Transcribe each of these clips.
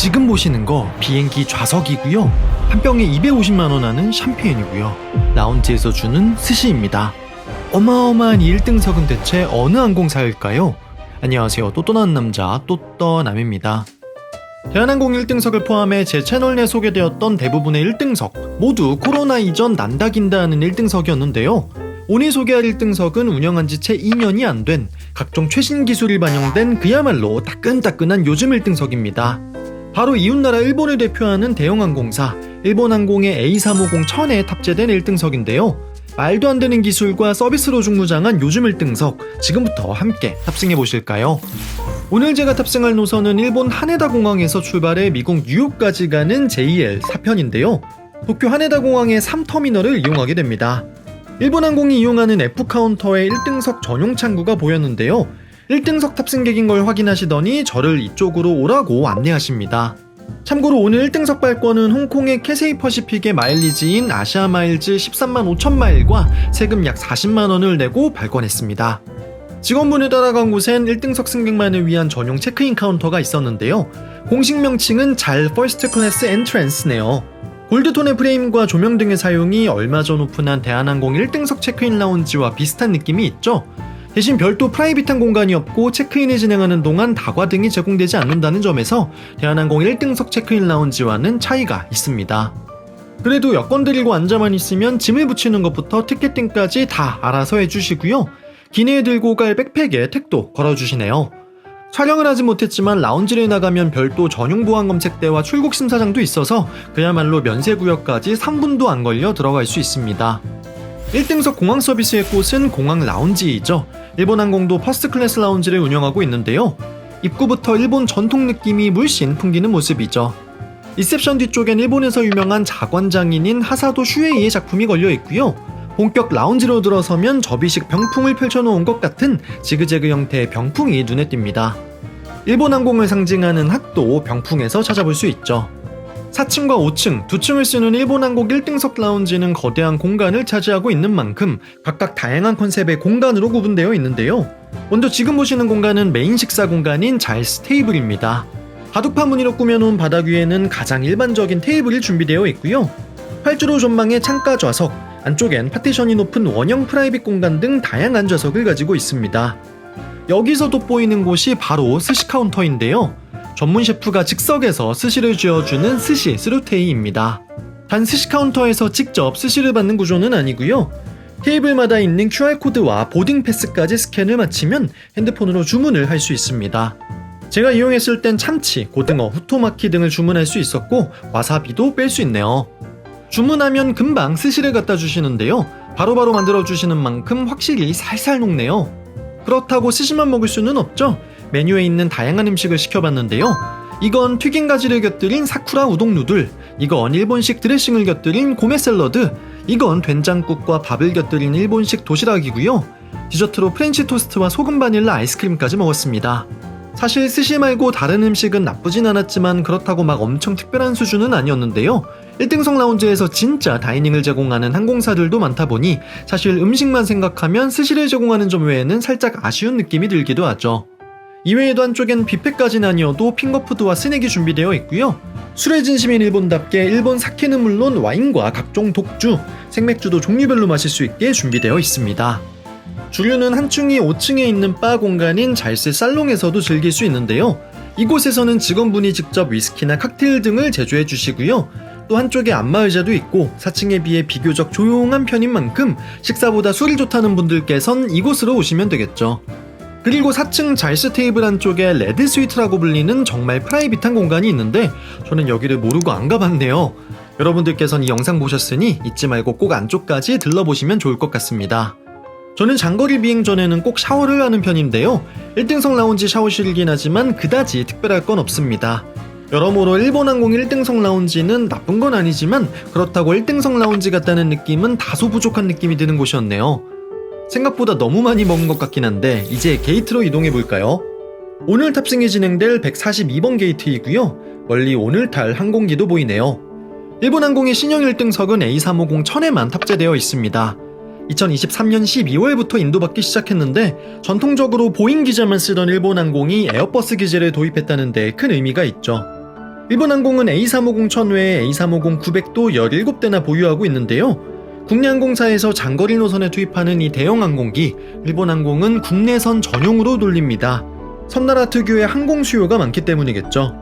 지금 보시는 거 비행기 좌석이고요. 한 병에 250만원 하는 샴페인이고요. 라운지에서 주는 스시입니다. 어마어마한 이 1등석은 대체 어느 항공사일까요? 안녕하세요. 또또나는 남자 또떠남입니다. 대한항공 1등석을 포함해 제 채널 내 소개되었던 대부분의 1등석 모두 코로나 이전 난다긴다 하는 1등석이었는데요. 오늘 소개할 1등석은 운영한 지 채 2년이 안 된 각종 최신 기술이 반영된 그야말로 따끈따끈한 요즘 1등석입니다. 바로 이웃나라 일본을 대표하는 대형 항공사 일본항공의 A350-1000에 탑재된 1등석인데요. 말도 안 되는 기술과 서비스로 중무장한 요즘 1등석 지금부터 함께 탑승해 보실까요? 오늘 제가 탑승할 노선은 일본 하네다 공항에서 출발해 미국 뉴욕까지 가는 JL 4편인데요. 도쿄 하네다 공항의 3터미널을 이용하게 됩니다. 일본항공이 이용하는 F카운터에 1등석 전용 창구가 보였는데요. 1등석 탑승객인 걸 확인하시더니 저를 이쪽으로 오라고 안내하십니다. 참고로 오늘 1등석 발권은 홍콩의 캐세이 퍼시픽의 마일리지인 아시아 마일즈 13만 5천 마일과 세금 약 40만원을 내고 발권했습니다. 직원분을 따라간 곳엔 1등석 승객만을 위한 전용 체크인 카운터가 있었는데요. 공식 명칭은 잘 퍼스트 클래스 엔트랜스네요. 골드톤의 프레임과 조명 등의 사용이 얼마 전 오픈한 대한항공 1등석 체크인 라운지와 비슷한 느낌이 있죠. 대신 별도 프라이빗한 공간이 없고 체크인을 진행하는 동안 다과 등이 제공되지 않는다는 점에서 대한항공 1등석 체크인 라운지와는 차이가 있습니다. 그래도 여권 들고 앉아만 있으면 짐을 붙이는 것부터 티켓팅까지 다 알아서 해주시고요. 기내에 들고 갈 백팩에 택도 걸어주시네요. 촬영을 하지 못했지만 라운지를 나가면 별도 전용 보안 검색대와 출국 심사장도 있어서 그야말로 면세구역까지 3분도 안 걸려 들어갈 수 있습니다. 1등석 공항 서비스의 꽃은 공항 라운지이죠. 일본항공도 퍼스트 클래스 라운지를 운영하고 있는데요. 입구부터 일본 전통 느낌이 물씬 풍기는 모습이죠. 리셉션 뒤쪽엔 일본에서 유명한 자관장인인 하사도 슈에이의 작품이 걸려 있고요. 본격 라운지로 들어서면 접이식 병풍을 펼쳐놓은 것 같은 지그재그 형태의 병풍이 눈에 띕니다. 일본항공을 상징하는 학도 병풍에서 찾아볼 수 있죠. 4층과 5층, 2층을 쓰는 일본항공 1등석 라운지는 거대한 공간을 차지하고 있는 만큼 각각 다양한 컨셉의 공간으로 구분되어 있는데요. 먼저 지금 보시는 공간은 메인 식사 공간인 잘스 테이블입니다. 바둑판 무늬로 꾸며놓은 바닥 위에는 가장 일반적인 테이블이 준비되어 있고요. 활주로 전망의 창가 좌석, 안쪽엔 파티션이 높은 원형 프라이빗 공간 등 다양한 좌석을 가지고 있습니다. 여기서 돋보이는 곳이 바로 스시 카운터인데요. 전문 셰프가 즉석에서 스시를 쥐어주는 스시 스루테이입니다. 단 스시 카운터에서 직접 스시를 받는 구조는 아니고요. 테이블마다 있는 QR코드와 보딩 패스까지 스캔을 마치면 핸드폰으로 주문을 할 수 있습니다. 제가 이용했을 땐 참치, 고등어, 후토마키 등을 주문할 수 있었고 와사비도 뺄 수 있네요. 주문하면 금방 스시를 갖다 주시는데요. 바로바로 만들어주시는 만큼 확실히 살살 녹네요. 그렇다고 스시만 먹을 수는 없죠. 메뉴에 있는 다양한 음식을 시켜봤는데요. 이건 튀긴 가지를 곁들인 사쿠라 우동 누들, 이건 일본식 드레싱을 곁들인 고메 샐러드, 이건 된장국과 밥을 곁들인 일본식 도시락이고요. 디저트로 프렌치 토스트와 소금 바닐라 아이스크림까지 먹었습니다. 사실 스시 말고 다른 음식은 나쁘진 않았지만 그렇다고 막 엄청 특별한 수준은 아니었는데요. 1등석 라운지에서 진짜 다이닝을 제공하는 항공사들도 많다 보니 사실 음식만 생각하면 스시를 제공하는 점 외에는 살짝 아쉬운 느낌이 들기도 하죠. 이외에도 한쪽엔 뷔페까지는 아니어도 핑거푸드와 스낵이 준비되어 있고요. 술의 진심인 일본답게 일본 사케는 물론 와인과 각종 독주, 생맥주도 종류별로 마실 수 있게 준비되어 있습니다. 주류는 한층이 5층에 있는 바 공간인 잘스 살롱에서도 즐길 수 있는데요. 이곳에서는 직원분이 직접 위스키나 칵테일 등을 제조해 주시고요. 또 한쪽에 안마의자도 있고 4층에 비해 비교적 조용한 편인 만큼 식사보다 술이 좋다는 분들께선 이곳으로 오시면 되겠죠. 그리고 4층 잘스 테이블 한쪽에 레드 스위트라고 불리는 정말 프라이빗한 공간이 있는데 저는 여기를 모르고 안 가봤네요. 여러분들께서는 이 영상 보셨으니 잊지 말고 꼭 안쪽까지 들러보시면 좋을 것 같습니다. 저는 장거리 비행 전에는 꼭 샤워를 하는 편인데요. 1등석 라운지 샤워실이긴 하지만 그다지 특별할 건 없습니다. 여러모로 일본항공 1등석 라운지는 나쁜 건 아니지만 그렇다고 1등석 라운지 같다는 느낌은 다소 부족한 느낌이 드는 곳이었네요. 생각보다 너무 많이 먹은 것 같긴 한데 이제 게이트로 이동해볼까요? 오늘 탑승이 진행될 142번 게이트이고요. 멀리 오늘 탈 항공기도 보이네요. 일본항공의 신형 1등석은 A350-1000에만 탑재되어 있습니다. 2023년 12월부터 인도받기 시작했는데 전통적으로 보잉 기제만 쓰던 일본항공이 에어버스 기제를 도입했다는 데 큰 의미가 있죠. 일본 항공은 A350 1000 외에 A350 900도 17대나 보유하고 있는데요. 국내 항공사에서 장거리 노선에 투입하는 이 대형 항공기, 일본 항공은 국내선 전용으로 돌립니다. 선나라 특유의 항공 수요가 많기 때문이겠죠.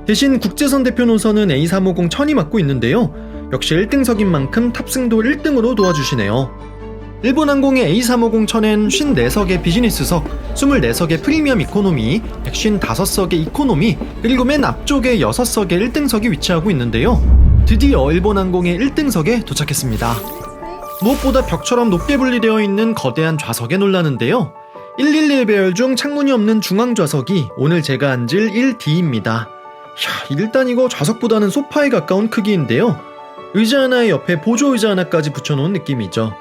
대신 국제선 대표 노선은 A350 1000이 맡고 있는데요. 역시 1등석인 만큼 탑승도 1등으로 도와주시네요. 일본 항공의 A350 1000엔 54석의 비즈니스석, 24석의 프리미엄 이코노미, 155석의 이코노미, 그리고 맨 앞쪽에 6석의 1등석이 위치하고 있는데요. 드디어 일본 항공의 1등석에 도착했습니다. 무엇보다 벽처럼 높게 분리되어 있는 거대한 좌석에 놀라는데요. 111배열 중 창문이 없는 중앙 좌석이 오늘 제가 앉을 1D입니다. 일단 이거 좌석보다는 소파에 가까운 크기인데요. 의자 하나의 옆에 보조 의자 하나까지 붙여놓은 느낌이죠.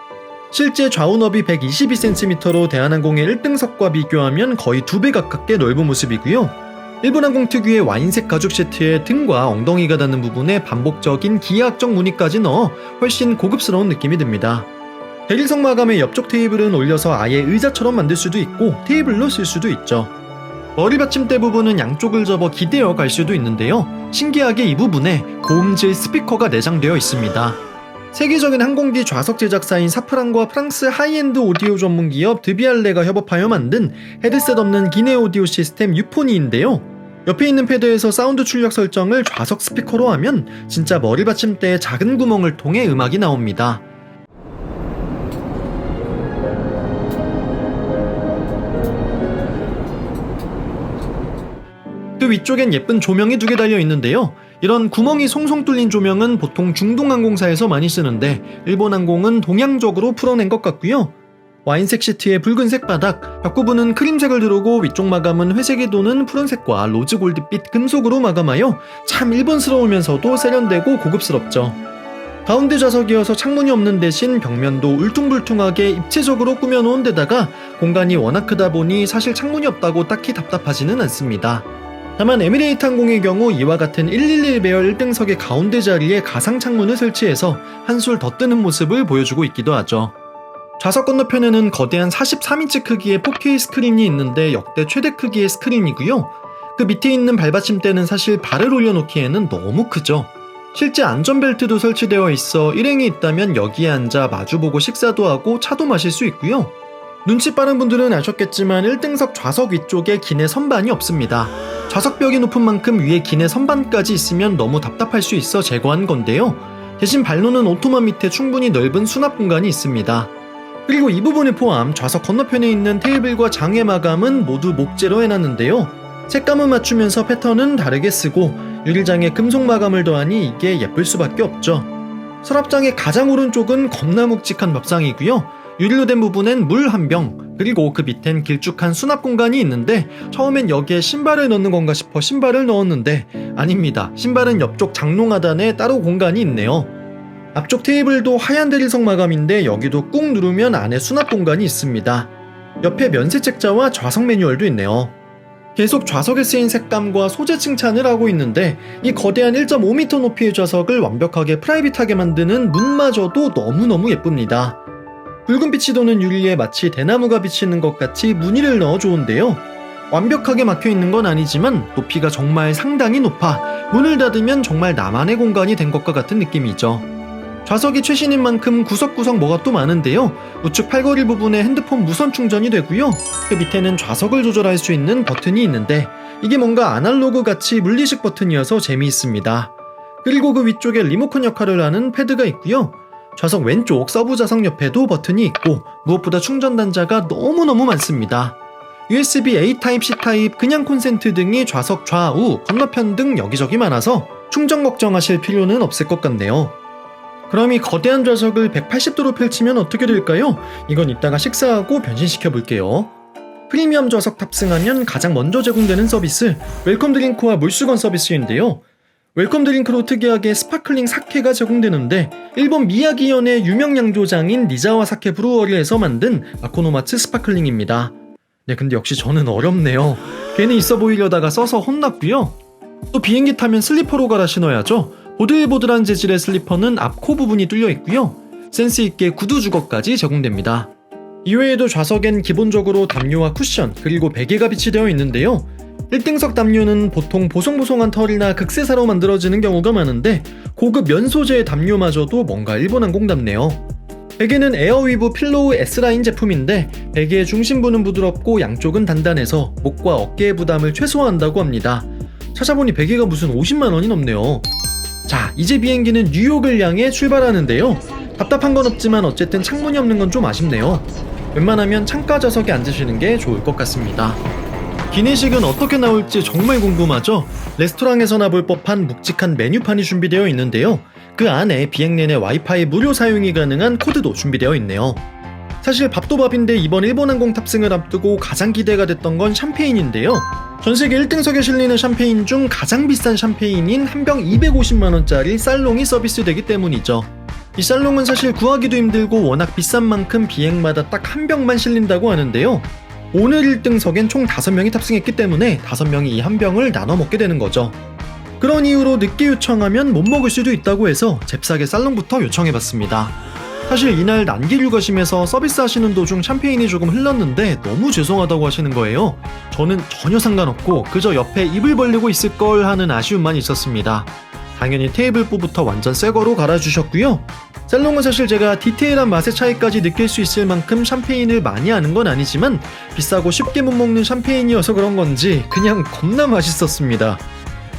실제 좌우 너비 122cm로 대한항공의 1등석과 비교하면 거의 2배 가깝게 넓은 모습이고요. 일본항공 특유의 와인색 가죽 시트에 등과 엉덩이가 닿는 부분에 반복적인 기하학적 무늬까지 넣어 훨씬 고급스러운 느낌이 듭니다. 대리석 마감의 옆쪽 테이블은 올려서 아예 의자처럼 만들 수도 있고 테이블로 쓸 수도 있죠. 머리 받침대 부분은 양쪽을 접어 기대어 갈 수도 있는데요. 신기하게 이 부분에 고음질 스피커가 내장되어 있습니다. 세계적인 항공기 좌석 제작사인 사프란과 프랑스 하이엔드 오디오 전문 기업 드비알레가 협업하여 만든 헤드셋 없는 기내 오디오 시스템 유포니인데요. 옆에 있는 패드에서 사운드 출력 설정을 좌석 스피커로 하면 진짜 머리 받침대의 작은 구멍을 통해 음악이 나옵니다. 그 위쪽엔 예쁜 조명이 2개 달려 있는데요. 이런 구멍이 송송 뚫린 조명은 보통 중동 항공사에서 많이 쓰는데 일본 항공은 동양적으로 풀어낸 것 같고요. 와인색 시트에 붉은색 바닥, 벽 부분은 크림색을 두르고 위쪽 마감은 회색이 도는 푸른색과 로즈 골드빛 금속으로 마감하여 참 일본스러우면서도 세련되고 고급스럽죠. 가운데 좌석이어서 창문이 없는 대신 벽면도 울퉁불퉁하게 입체적으로 꾸며놓은 데다가 공간이 워낙 크다 보니 사실 창문이 없다고 딱히 답답하지는 않습니다. 다만 에미레이트 항공의 경우 이와 같은 111배열 1등석의 가운데 자리에 가상 창문을 설치해서 한술 더 뜨는 모습을 보여주고 있기도 하죠. 좌석 건너편에는 거대한 43인치 크기의 4K 스크린이 있는데 역대 최대 크기의 스크린이고요. 그 밑에 있는 발받침대는 사실 발을 올려놓기에는 너무 크죠. 실제 안전벨트도 설치되어 있어 일행이 있다면 여기에 앉아 마주보고 식사도 하고 차도 마실 수 있고요. 눈치 빠른 분들은 아셨겠지만 1등석 좌석 위쪽에 기내 선반이 없습니다. 좌석벽이 높은 만큼 위에 기내 선반까지 있으면 너무 답답할 수 있어 제거한 건데요. 대신 발로는 오토마 밑에 충분히 넓은 수납 공간이 있습니다. 그리고 이 부분을 포함 좌석 건너편에 있는 테이블과 장의 마감은 모두 목재로 해놨는데요. 색감을 맞추면서 패턴은 다르게 쓰고 유리장에 금속 마감을 더하니 이게 예쁠 수밖에 없죠. 서랍장의 가장 오른쪽은 겁나 묵직한 밥상이고요. 유리로 된 부분엔 물 한 병, 그리고 그 밑엔 길쭉한 수납 공간이 있는데 처음엔 여기에 신발을 넣는 건가 싶어 신발을 넣었는데 아닙니다. 신발은 옆쪽 장롱 하단에 따로 공간이 있네요. 앞쪽 테이블도 하얀 대리석 마감인데 여기도 꾹 누르면 안에 수납 공간이 있습니다. 옆에 면세 책자와 좌석 매뉴얼도 있네요. 계속 좌석에 쓰인 색감과 소재 칭찬을 하고 있는데 이 거대한 1.5m 높이의 좌석을 완벽하게 프라이빗하게 만드는 문마저도 너무너무 예쁩니다. 붉은빛이 도는 유리에 마치 대나무가 비치는 것 같이 무늬를 넣어 좋은데요. 완벽하게 막혀있는 건 아니지만 높이가 정말 상당히 높아 문을 닫으면 정말 나만의 공간이 된 것과 같은 느낌이죠. 좌석이 최신인 만큼 구석구석 뭐가 또 많은데요. 우측 팔걸이 부분에 핸드폰 무선 충전이 되고요. 그 밑에는 좌석을 조절할 수 있는 버튼이 있는데 이게 뭔가 아날로그 같이 물리식 버튼이어서 재미있습니다. 그리고 그 위쪽에 리모컨 역할을 하는 패드가 있고요. 좌석 왼쪽 서브 좌석 옆에도 버튼이 있고 무엇보다 충전 단자가 너무너무 많습니다. USB A 타입, C 타입, 그냥 콘센트 등이 좌석 좌우, 건너편 등 여기저기 많아서 충전 걱정하실 필요는 없을 것 같네요. 그럼 이 거대한 좌석을 180도로 펼치면 어떻게 될까요? 이건 이따가 식사하고 변신시켜 볼게요. 프리미엄 좌석 탑승하면 가장 먼저 제공되는 서비스, 웰컴 드링크와 물수건 서비스인데요. 웰컴 드링크로 특이하게 스파클링 사케가 제공되는데 일본 미야기현의 유명 양조장인 니자와 사케 브루어리에서 만든 아코노마츠 스파클링입니다. 네, 근데 역시 저는 어렵네요. 괜히 있어 보이려다가 써서 혼났고요. 또 비행기 타면 슬리퍼로 갈아 신어야죠. 보들보들한 재질의 슬리퍼는 앞 코 부분이 뚫려 있고요. 센스 있게 구두 주걱까지 제공됩니다. 이외에도 좌석엔 기본적으로 담요와 쿠션 그리고 베개가 비치되어 있는데요. 1등석 담요는 보통 보송보송한 털이나 극세사로 만들어지는 경우가 많은데 고급 면 소재의 담요마저도 뭔가 일본항공답네요. 베개는 에어위브 필로우 S라인 제품인데 베개의 중심부는 부드럽고 양쪽은 단단해서 목과 어깨의 부담을 최소화한다고 합니다. 찾아보니 베개가 무슨 50만원이 넘네요. 자, 이제 비행기는 뉴욕을 향해 출발하는데요. 답답한 건 없지만 어쨌든 창문이 없는 건 좀 아쉽네요. 웬만하면 창가 좌석에 앉으시는 게 좋을 것 같습니다. 기내식은 어떻게 나올지 정말 궁금하죠? 레스토랑에서나 볼 법한 묵직한 메뉴판이 준비되어 있는데요. 그 안에 비행 내내 와이파이 무료 사용이 가능한 코드도 준비되어 있네요. 사실 밥도 밥인데 이번 일본항공 탑승을 앞두고 가장 기대가 됐던 건 샴페인인데요. 전세계 1등석에 실리는 샴페인 중 가장 비싼 샴페인인 한 병 250만원짜리 살롱이 서비스되기 때문이죠. 이 살롱은 사실 구하기도 힘들고 워낙 비싼 만큼 비행마다 딱 한 병만 실린다고 하는데요. 오늘 1등석엔 총 5명이 탑승했기 때문에 5명이 이 한 병을 나눠 먹게 되는 거죠. 그런 이유로 늦게 요청하면 못 먹을 수도 있다고 해서 잽싸게 살롱부터 요청해봤습니다. 사실 이날 난기 휴가 심해서 서비스 하시는 도중 샴페인이 조금 흘렀는데 너무 죄송하다고 하시는 거예요. 저는 전혀 상관없고 그저 옆에 입을 벌리고 있을 걸 하는 아쉬움만 있었습니다. 당연히 테이블보부터 완전 새거로 갈아주셨고요. 살롱은 사실 제가 디테일한 맛의 차이까지 느낄 수 있을 만큼 샴페인을 많이 아는 건 아니지만 비싸고 쉽게 못 먹는 샴페인이어서 그런 건지 그냥 겁나 맛있었습니다.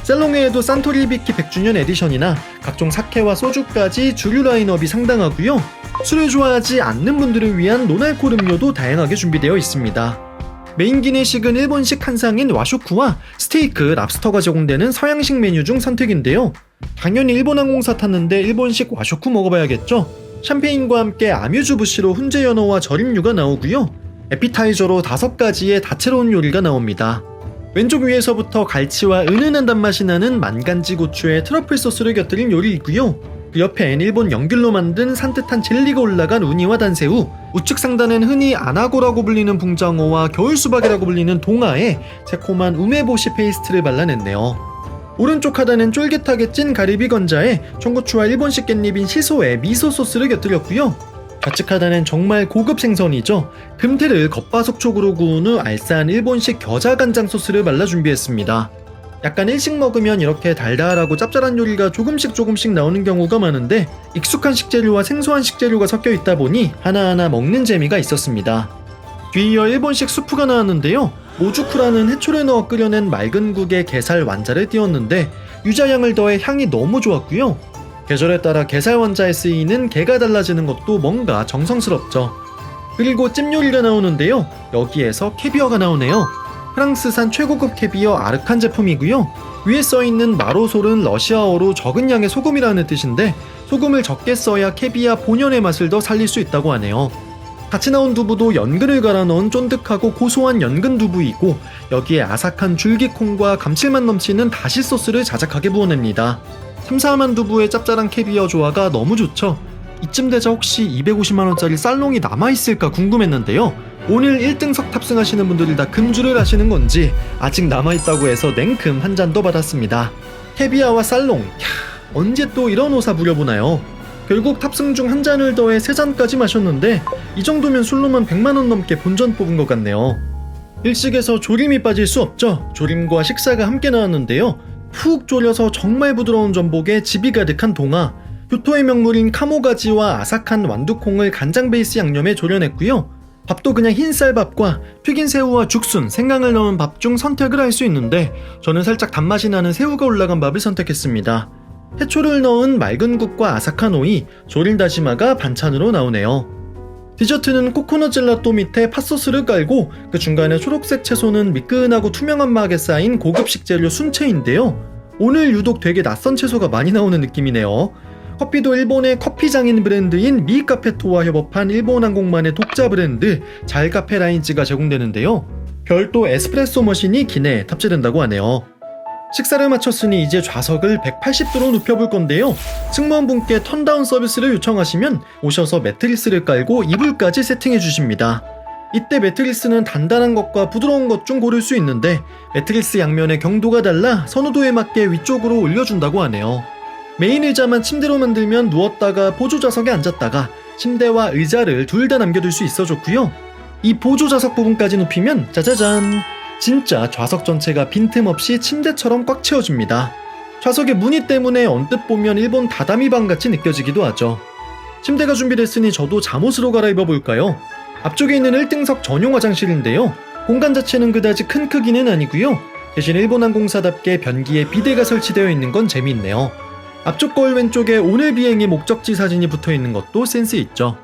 살롱에에도 산토리비키 100주년 에디션이나 각종 사케와 소주까지 주류 라인업이 상당하고요. 술을 좋아하지 않는 분들을 위한 노알콜 음료도 다양하게 준비되어 있습니다. 메인 기내식은 일본식 한상인 와쇼쿠와 스테이크, 랍스터가 제공되는 서양식 메뉴 중 선택인데요. 당연히 일본항공사 탔는데 일본식 와쇼쿠 먹어봐야겠죠? 샴페인과 함께 아뮤즈부시로 훈제 연어와 절임류가 나오고요. 에피타이저로 5가지의 다채로운 요리가 나옵니다. 왼쪽 위에서부터 갈치와 은은한 단맛이 나는 만간지 고추에 트러플 소스를 곁들인 요리이고요. 그 옆엔 일본 연귤로 만든 산뜻한 젤리가 올라간 우니와 단새우, 우측 상단엔 흔히 아나고라고 불리는 붕장어와 겨울수박이라고 불리는 동아에 새콤한 우메보시 페이스트를 발라냈네요. 오른쪽 하단엔 쫄깃하게 찐 가리비 건자에 청고추와 일본식 깻잎인 시소에 미소 소스를 곁들였고요. 좌측 하단엔 정말 고급 생선이죠. 금태를 겉바속촉으로 구운 후 알싸한 일본식 겨자간장 소스를 발라 준비했습니다. 약간 일식 먹으면 이렇게 달달하고 짭짤한 요리가 조금씩 나오는 경우가 많은데 익숙한 식재료와 생소한 식재료가 섞여 있다 보니 하나하나 먹는 재미가 있었습니다. 뒤이어 일본식 수프가 나왔는데요. 모주쿠라는 해초를 넣어 끓여낸 맑은 국에 게살 완자를 띄웠는데 유자향을 더해 향이 너무 좋았고요. 계절에 따라 게살 완자에 쓰이는 게가 달라지는 것도 뭔가 정성스럽죠. 그리고 찜 요리가 나오는데요. 여기에서 캐비어가 나오네요. 프랑스산 최고급 캐비어 아르칸 제품이고요. 위에 써있는 마로솔은 러시아어로 적은 양의 소금이라는 뜻인데 소금을 적게 써야 캐비어 본연의 맛을 더 살릴 수 있다고 하네요. 같이 나온 두부도 연근을 갈아 넣은 쫀득하고 고소한 연근 두부이고 여기에 아삭한 줄기콩과 감칠맛 넘치는 다시 소스를 자작하게 부어냅니다. 삼삼한 두부의 짭짤한 캐비어 조화가 너무 좋죠. 이쯤 되자 혹시 250만원짜리 살롱이 남아있을까 궁금했는데요. 오늘 1등석 탑승하시는 분들이 다 금주를 하시는 건지 아직 남아있다고 해서 냉큼 한 잔 더 받았습니다. 캐비아와 살롱, 언제 또 이런 오사 부려보나요? 결국 탑승 중 한 잔을 더해 3잔까지 마셨는데 이 정도면 술로만 100만원 넘게 본전 뽑은 것 같네요. 일식에서 조림이 빠질 수 없죠. 조림과 식사가 함께 나왔는데요. 푹 졸여서 정말 부드러운 전복에 즙이 가득한 동아, 교토의 명물인 카모가지와 아삭한 완두콩을 간장 베이스 양념에 졸여냈고요. 밥도 그냥 흰쌀밥과 튀긴 새우와 죽순, 생강을 넣은 밥 중 선택을 할 수 있는데 저는 살짝 단맛이 나는 새우가 올라간 밥을 선택했습니다. 해초를 넣은 맑은 국과 아삭한 오이, 조린 다시마가 반찬으로 나오네요. 디저트는 코코넛 젤라또 밑에 팥소스를 깔고 그 중간에 초록색 채소는 미끈하고 투명한 막에 쌓인 고급 식재료 순채인데요. 오늘 유독 되게 낯선 채소가 많이 나오는 느낌이네요. 커피도 일본의 커피 장인 브랜드인 미카페토와 협업한 일본항공만의 독자 브랜드 잘카페 라인즈가 제공되는데요. 별도 에스프레소 머신이 기내에 탑재된다고 하네요. 식사를 마쳤으니 이제 좌석을 180도로 눕혀볼 건데요. 승무원분께 턴다운 서비스를 요청하시면 오셔서 매트리스를 깔고 이불까지 세팅해 주십니다. 이때 매트리스는 단단한 것과 부드러운 것 중 고를 수 있는데 매트리스 양면의 경도가 달라 선호도에 맞게 위쪽으로 올려준다고 하네요. 메인 의자만 침대로 만들면 누웠다가 보조 좌석에 앉았다가 침대와 의자를 둘 다 남겨둘 수 있어줬고요. 이 보조 좌석 부분까지 눕히면 짜자잔! 진짜 좌석 전체가 빈틈없이 침대처럼 꽉 채워줍니다. 좌석의 무늬 때문에 언뜻 보면 일본 다다미방 같이 느껴지기도 하죠. 침대가 준비됐으니 저도 잠옷으로 갈아입어 볼까요? 앞쪽에 있는 1등석 전용 화장실인데요. 공간 자체는 그다지 큰 크기는 아니고요. 대신 일본항공사답게 변기에 비데가 설치되어 있는 건 재미있네요. 앞쪽 거울 왼쪽에 오늘 비행의 목적지 사진이 붙어있는 것도 센스 있죠.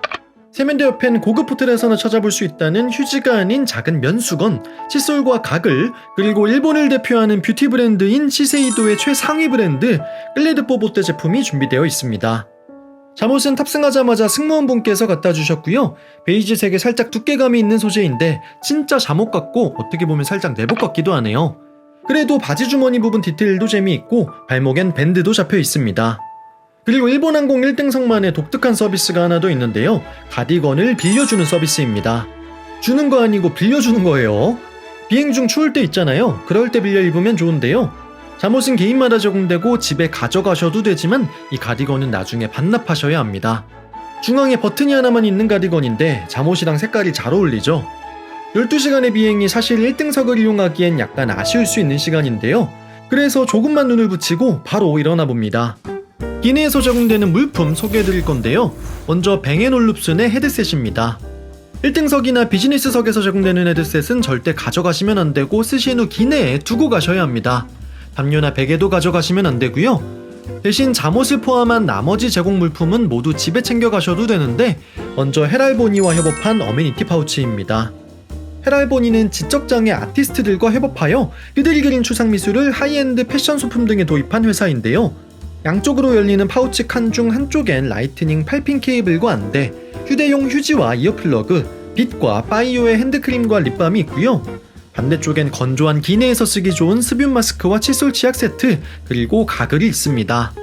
세면대 옆엔 고급 호텔에서나 찾아볼 수 있다는 휴지가 아닌 작은 면수건, 칫솔과 가글, 그리고 일본을 대표하는 뷰티 브랜드인 시세이도의 최상위 브랜드 클레드 뽀보떼 제품이 준비되어 있습니다. 잠옷은 탑승하자마자 승무원분께서 갖다 주셨고요. 베이지색에 살짝 두께감이 있는 소재인데 진짜 잠옷 같고 어떻게 보면 살짝 내복 같기도 하네요. 그래도 바지 주머니 부분 디테일도 재미있고 발목엔 밴드도 잡혀 있습니다. 그리고 일본항공 1등석만의 독특한 서비스가 하나 더 있는데요. 가디건을 빌려주는 서비스입니다. 주는 거 아니고 빌려주는 거예요. 비행 중 추울 때 있잖아요. 그럴 때 빌려 입으면 좋은데요. 잠옷은 개인마다 적용되고 집에 가져가셔도 되지만 이 가디건은 나중에 반납하셔야 합니다. 중앙에 버튼이 하나만 있는 가디건인데 잠옷이랑 색깔이 잘 어울리죠. 12시간의 비행이 사실 1등석을 이용하기엔 약간 아쉬울 수 있는 시간인데요. 그래서 조금만 눈을 붙이고 바로 일어나 봅니다. 기내에서 적용되는 물품 소개해드릴 건데요. 먼저 뱅앤올룹슨의 헤드셋입니다. 1등석이나 비즈니스석에서 적용되는 헤드셋은 절대 가져가시면 안되고 쓰신 후 기내에 두고 가셔야 합니다. 담요나 베개도 가져가시면 안되고요. 대신 잠옷을 포함한 나머지 제공 물품은 모두 집에 챙겨가셔도 되는데 먼저 헤랄보니와 협업한 어메니티 파우치입니다. 헤랄보니는 지적장애 아티스트들과 협업하여 그들이 그린 추상미술을 하이엔드 패션 소품 등에 도입한 회사인데요. 양쪽으로 열리는 파우치 칸 중 한쪽엔 라이트닝 8핀 케이블과 안대, 휴대용 휴지와 이어플러그, 빛과 파이오의 핸드크림과 립밤이 있고요. 반대쪽엔 건조한 기내에서 쓰기 좋은 수분 마스크와 칫솔 치약 세트, 그리고 가글이 있습니다.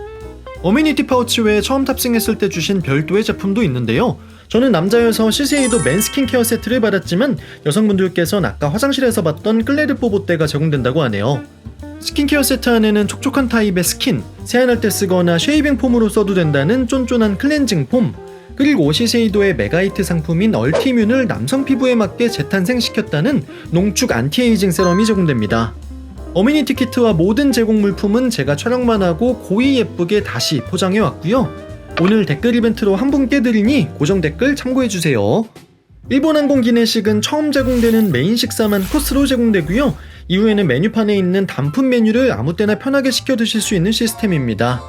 어메니티 파우치 외에 처음 탑승했을 때 주신 별도의 제품도 있는데요. 저는 남자여서 시세이도 맨 스킨케어 세트를 받았지만 여성분들께서는 아까 화장실에서 봤던 클레드 뽀보떼가 제공된다고 하네요. 스킨케어 세트 안에는 촉촉한 타입의 스킨, 세안할 때 쓰거나 쉐이빙 폼으로 써도 된다는 쫀쫀한 클렌징 폼, 그리고 시세이도의 메가히트 상품인 얼티뮨을 남성 피부에 맞게 재탄생시켰다는 농축 안티에이징 세럼이 제공됩니다. 어메니티 키트와 모든 제공 물품은 제가 촬영만 하고 고이 예쁘게 다시 포장해 왔고요. 오늘 댓글 이벤트로 한 분께 드리니 고정 댓글 참고해주세요. 일본항공 기내식은 처음 제공되는 메인 식사만 코스로 제공되고요. 이후에는 메뉴판에 있는 단품 메뉴를 아무 때나 편하게 시켜 드실 수 있는 시스템입니다.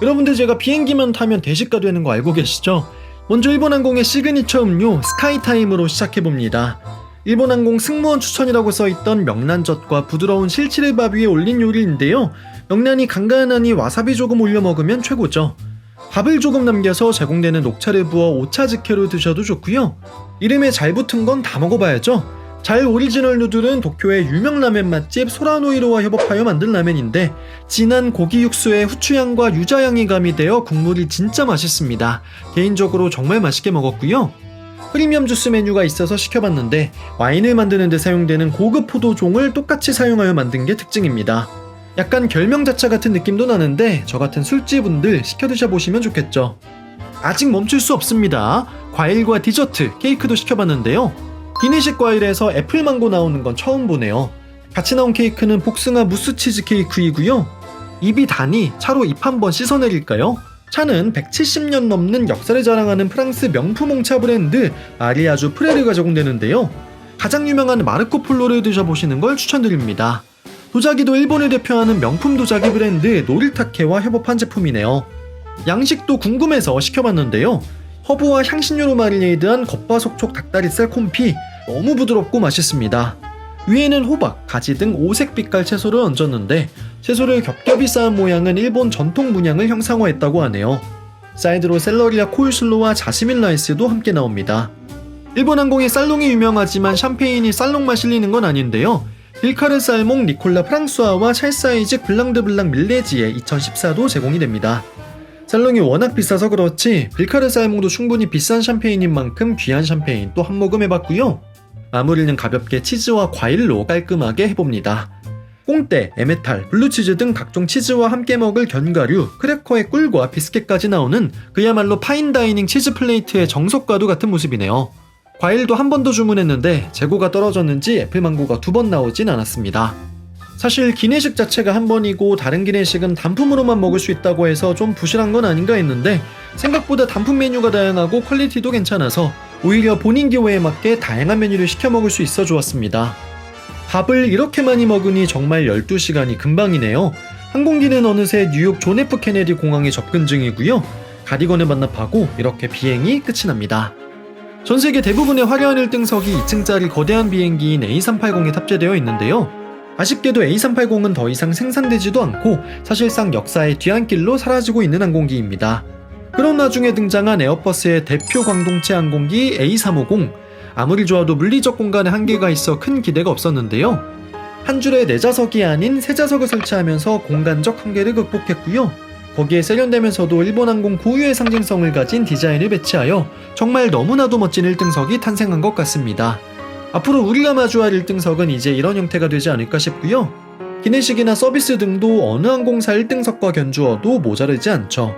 여러분들 제가 비행기만 타면 대식가 되는 거 알고 계시죠? 먼저 일본항공의 시그니처 음료 스카이타임으로 시작해봅니다. 일본항공 승무원 추천이라고 써있던 명란젓과 부드러운 실치레밥 위에 올린 요리인데요. 명란이 간간하니 와사비 조금 올려 먹으면 최고죠. 밥을 조금 남겨서 제공되는 녹차를 부어 오차즈케로 드셔도 좋고요. 이름에 잘 붙은 건 다 먹어봐야죠. 잘 오리지널 누들은 도쿄의 유명 라멘 맛집 소라노이로와 협업하여 만든 라멘인데 진한 고기 육수에 후추향과 유자향이 가미되어 국물이 진짜 맛있습니다. 개인적으로 정말 맛있게 먹었고요. 프리미엄 주스 메뉴가 있어서 시켜봤는데 와인을 만드는 데 사용되는 고급 포도종을 똑같이 사용하여 만든 게 특징입니다. 약간 결명자차 같은 느낌도 나는데 저같은 술집분들 시켜 드셔보시면 좋겠죠. 아직 멈출 수 없습니다. 과일과 디저트, 케이크도 시켜봤는데요. 기내식 과일에서 애플망고 나오는 건 처음 보네요. 같이 나온 케이크는 복숭아 무스 치즈 케이크이고요. 입이 다니 차로 입 한번 씻어내릴까요? 차는 170년 넘는 역사를 자랑하는 프랑스 명품 홍차 브랜드 마리아주 프레르가 제공되는데요. 가장 유명한 마르코 폴로를 드셔보시는 걸 추천드립니다. 도자기도 일본을 대표하는 명품 도자기 브랜드 노릴타케와 협업한 제품이네요. 양식도 궁금해서 시켜봤는데요. 허브와 향신료로 마리네이드한 겉바속촉 닭다리살 콤피 너무 부드럽고 맛있습니다. 위에는 호박, 가지 등 5색 빛깔 채소를 얹었는데 채소를 겹겹이 쌓은 모양은 일본 전통 문양을 형상화했다고 하네요. 사이드로 샐러리와 코울슬로와 자스민 라이스도 함께 나옵니다. 일본항공의 쌀롱이 유명하지만 샴페인이 쌀롱만 실리는 건 아닌데요. 빌카르 쌀몽 니콜라 프랑수아와 찰사이직 블랑드블랑 밀레지에 2014도 제공이 됩니다. 쌀롱이 워낙 비싸서 그렇지 빌카르 쌀몽도 충분히 비싼 샴페인인 만큼 귀한 샴페인 또 한 모금 해봤고요. 마무리는 가볍게 치즈와 과일로 깔끔하게 해봅니다. 꽁대, 에메탈, 블루치즈 등 각종 치즈와 함께 먹을 견과류, 크래커의 꿀과 비스켓까지 나오는 그야말로 파인다이닝 치즈 플레이트의 정석과도 같은 모습이네요. 과일도 한 번 더 주문했는데 재고가 떨어졌는지 애플망고가 2번 나오진 않았습니다. 사실 기내식 자체가 한 번이고 다른 기내식은 단품으로만 먹을 수 있다고 해서 좀 부실한 건 아닌가 했는데 생각보다 단품 메뉴가 다양하고 퀄리티도 괜찮아서 오히려 본인 기호에 맞게 다양한 메뉴를 시켜 먹을 수 있어 좋았습니다. 밥을 이렇게 많이 먹으니 정말 12시간이 금방이네요. 항공기는 어느새 뉴욕 존 F 케네디 공항에 접근 중이고요. 가디건을 반납하고 이렇게 비행이 끝이 납니다. 전 세계 대부분의 화려한 1등석이 2층짜리 거대한 비행기인 A380에 탑재되어 있는데요. 아쉽게도 A380은 더 이상 생산되지도 않고 사실상 역사의 뒤안길로 사라지고 있는 항공기입니다. 그런 와중에 등장한 에어버스의 대표 광동체 항공기 A350. 아무리 좋아도 물리적 공간에 한계가 있어 큰 기대가 없었는데요. 한 줄에 4좌석이 아닌 3좌석을 설치하면서 공간적 한계를 극복했고요. 거기에 세련되면서도 일본 항공 고유의 상징성을 가진 디자인을 배치하여 정말 너무나도 멋진 1등석이 탄생한 것 같습니다. 앞으로 우리가 마주할 1등석은 이제 이런 형태가 되지 않을까 싶고요. 기내식이나 서비스 등도 어느 항공사 1등석과 견주어도 모자르지 않죠.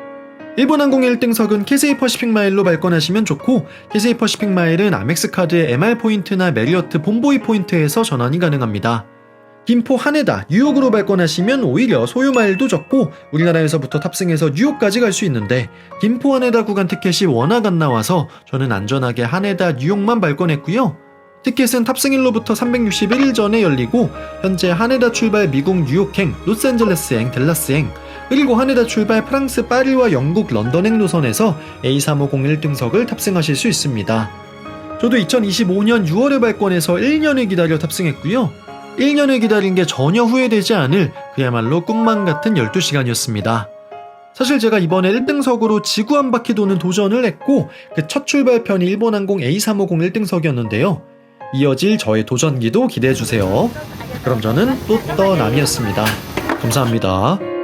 일본 항공의 1등석은 캐세이 퍼시픽 마일로 발권하시면 좋고, 캐세이 퍼시픽 마일은 아멕스카드의 MR 포인트나 메리어트 본보이 포인트에서 전환이 가능합니다. 김포 하네다, 뉴욕으로 발권하시면 오히려 소요 마일도 적고 우리나라에서부터 탑승해서 뉴욕까지 갈 수 있는데 김포 하네다 구간 티켓이 워낙 안 나와서 저는 안전하게 하네다 뉴욕만 발권했고요. 티켓은 탑승일로부터 361일 전에 열리고 현재 하네다 출발 미국 뉴욕행, 로스앤젤레스행, 댈러스행, 그리고 하네다 출발 프랑스 파리와 영국 런던행 노선에서 A350 1등석을 탑승하실 수 있습니다. 저도 2025년 6월에 발권해서 1년을 기다려 탑승했고요. 1년을 기다린 게 전혀 후회되지 않을 그야말로 꿈만 같은 12시간이었습니다. 사실 제가 이번에 1등석으로 지구 한 바퀴 도는 도전을 했고 그 첫 출발편이 일본항공 A350 1등석이었는데요. 이어질 저의 도전기도 기대해주세요. 그럼 저는 또떠남이었습니다. 감사합니다.